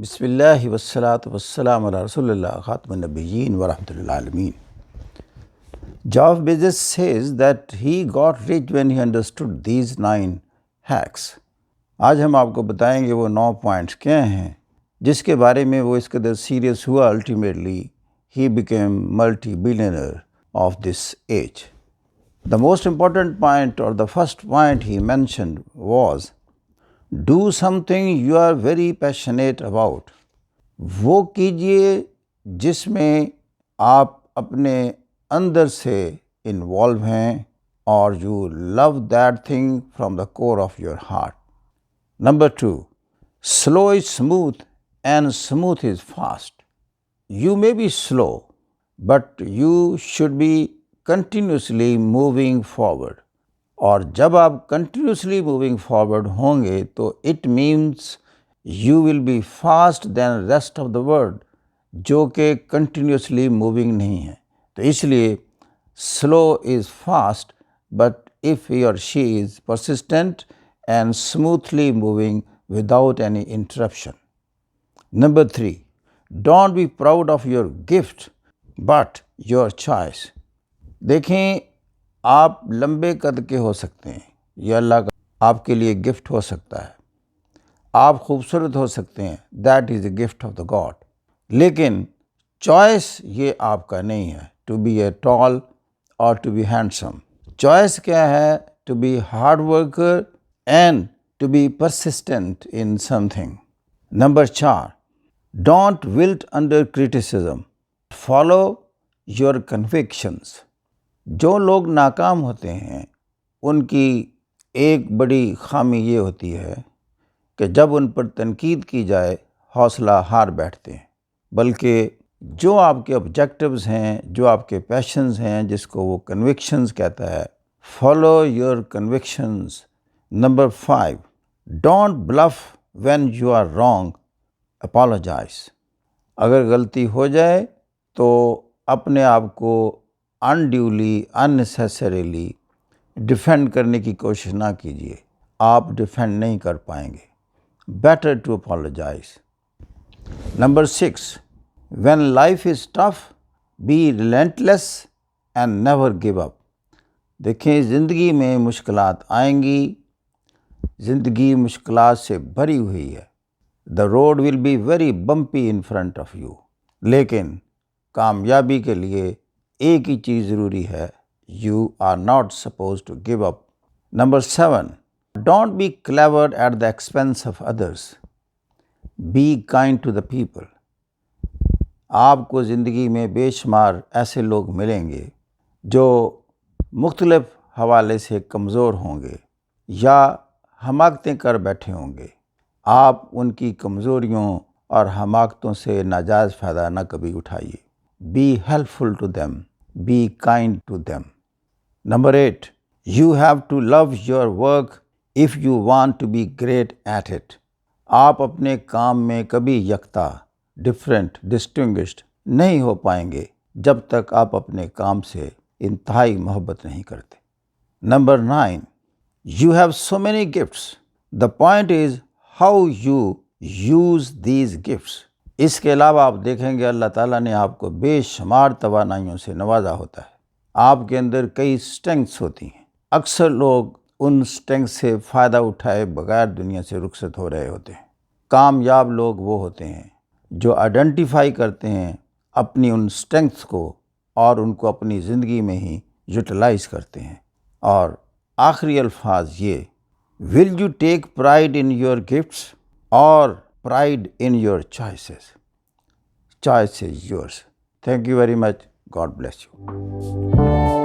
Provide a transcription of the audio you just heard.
بسم اللہ والصلاة والسلام علی رسول اللہ خاتم النبیین ورحمۃ للعالمین. Jeff Bezos says that he got rich when he understood these 9 hacks. آج ہم آپ کو بتائیں گے وہ 9 پوائنٹس کیا ہیں جس کے بارے میں وہ اس قدر سیریس ہوا. Ultimately he became multi-billionaire of this age. The most important point or the first point he mentioned was do something you are very passionate about. وہ کیجئے جس میں آپ اپنے اندر سے انوالو ہیں اور you love that thing from the core of your heart. Number 2, slow is smooth and smooth is fast. You may be slow, but you should be continuously moving forward. اور جب آپ کنٹینیوسلی موونگ فارورڈ ہوں گے تو it means you will be fast than rest of the world جو کہ continuously moving نہیں ہے. تو اس لیے slow is fast but if he or she is persistent and smoothly moving without any interruption. Number 3, don't be proud of your gift but your choice. دیکھیں آپ لمبے قد کے ہو سکتے ہیں، یہ اللہ کا آپ کے لیے گفٹ ہو سکتا ہے. آپ خوبصورت ہو سکتے ہیں، that is a gift of the God. لیکن چوائس یہ آپ کا نہیں ہے ٹو بی اے ٹال اور ٹو بی ہینڈسم. چوائس کیا ہے؟ To be hard worker and to be persistent in something. Number 4, don't wilt under criticism, follow your convictions. جو لوگ ناکام ہوتے ہیں ان کی ایک بڑی خامی یہ ہوتی ہے کہ جب ان پر تنقید کی جائے حوصلہ ہار بیٹھتے ہیں. بلکہ جو آپ کے آبجیکٹیوز ہیں، جو آپ کے پیشنز ہیں، جس کو وہ کنوکشنز کہتا ہے، follow your convictions. Number 5, don't bluff when you are wrong, apologise. اگر غلطی ہو جائے تو اپنے آپ کو انڈیولی اننیسیسریلی ڈیفینڈ کرنے کی کوشش نہ کیجیے، آپ ڈیفینڈ نہیں کر پائیں گے. Better to apologise. Number 6, when life is tough be relentless and never give up. دیکھیں زندگی میں مشکلات آئیں گی، زندگی مشکلات سے بھری ہوئی ہے. The road will be very bumpy in front of you. لیکن کامیابی کے لیے ایک ہی چیز ضروری ہے، you are not suppose to give up. Number 7, don't be clever at the expense of others, be kind to the people. آپ کو زندگی میں بے شمار ایسے لوگ ملیں گے جو مختلف حوالے سے کمزور ہوں گے یا حماقتیں کر بیٹھے ہوں گے. آپ ان کی کمزوریوں اور حماقتوں سے ناجائز فائدہ نہ کبھی اٹھائیے. Be helpful to them, be kind to them. Number 8, you have to love your work if you want to be great at it. آپ اپنے کام میں کبھی یکتا، ڈفرینٹ، ڈسٹنگشڈ نہیں ہو پائیں گے جب تک آپ اپنے کام سے انتہائی محبت نہیں کرتے. Number 9, you have so many gifts, the point is how you use these gifts. اس کے علاوہ آپ دیکھیں گے اللہ تعالیٰ نے آپ کو بے شمار توانائیوں سے نوازا ہوتا ہے. آپ کے اندر کئی اسٹرینگس ہوتی ہیں. اکثر لوگ ان اسٹرینگس سے فائدہ اٹھائے بغیر دنیا سے رخصت ہو رہے ہوتے ہیں. کامیاب لوگ وہ ہوتے ہیں جو آئیڈینٹیفائی کرتے ہیں اپنی ان اسٹرینگس کو اور ان کو اپنی زندگی میں ہی یوٹیلائز کرتے ہیں. اور آخری الفاظ یہ، will you take pride in your gifts اور pride in your choices. Choice is yours. Thank you very much. God bless you.